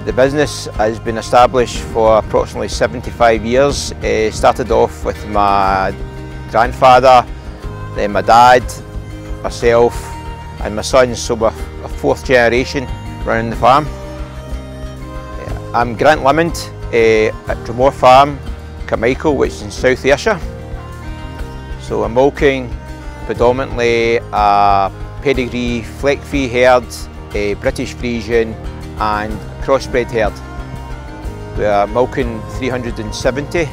The business has been established for approximately 75 years. It started off with my grandfather, then my dad, myself and my son, so we're a fourth generation running the farm. I'm Grant Limond at Dromore Farm, Kirkmichael, which is in South Ayrshire. So I'm milking predominantly a pedigree fleck-free herd, a British Friesian and crossbred herd. We are milking 370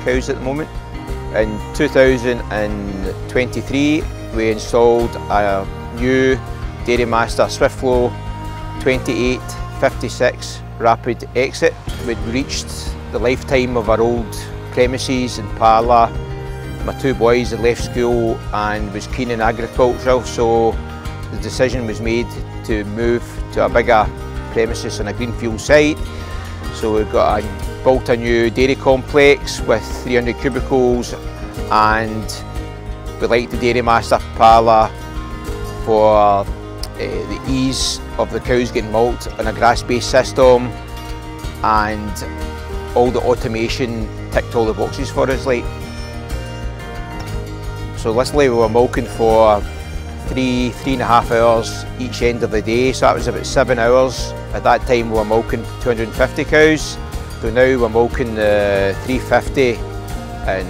cows at the moment. In 2023 we installed a new Dairymaster Swiftflo 2856 rapid exit. We'd reached the lifetime of our old premises in Parlour. My two boys had left school and was keen in agriculture, so the decision was made to move to a bigger premises on a greenfield site. So we've built a new dairy complex with 300 cubicles, and we like the Dairymaster Parlour for the ease of the cows getting milked on a grass-based system, and all the automation ticked all the boxes for us. So literally we were milking for 3.5 hours each end of the day, so that was about 7 hours. At that time we were milking 250 cows, so now we're milking the 350 in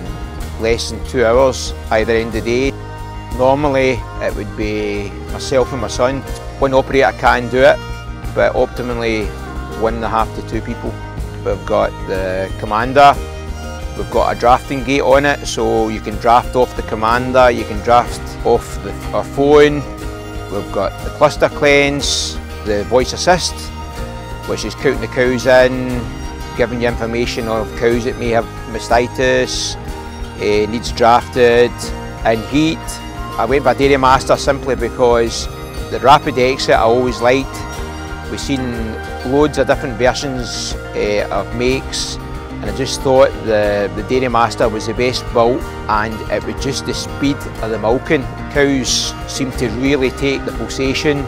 less than 2 hours either end of the day. Normally it would be myself and my son. One operator can do it, but optimally 1.5 to 2 people. We've got the commander, we've got a drafting gate on it, so you can draft off the commander, you can draft off our phone. We've got the cluster cleanse, the voice assist, which is counting the cows in, giving you information of cows that may have mastitis, needs drafted, and heat. I went by Dairymaster simply because the rapid exit I always liked. We've seen loads of different versions of makes, and I just thought the Dairymaster was the best built, and it was just the speed of the milking. Cows seem to really take the pulsation.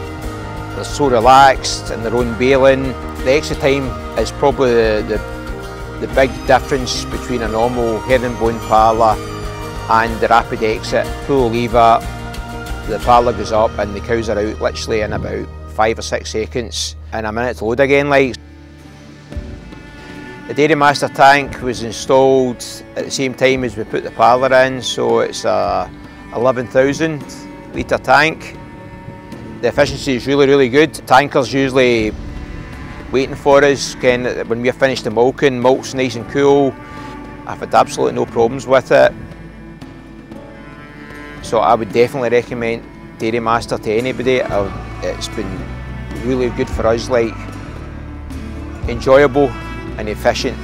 They're so relaxed in their own baling. The exit time is probably the big difference between a normal herringbone parlour and the rapid exit. Pull the lever, the parlour goes up and the cows are out literally in about 5 or 6 seconds and a minute to load again. The Dairymaster tank was installed at the same time as we put the parlour in, so it's a 11,000 litre tank. The efficiency is really good. The tanker's usually waiting for us when we're finished the milking. Milk's nice and cool. I've had absolutely no problems with it. So I would definitely recommend Dairymaster to anybody. It's been really good for us, enjoyable and efficient.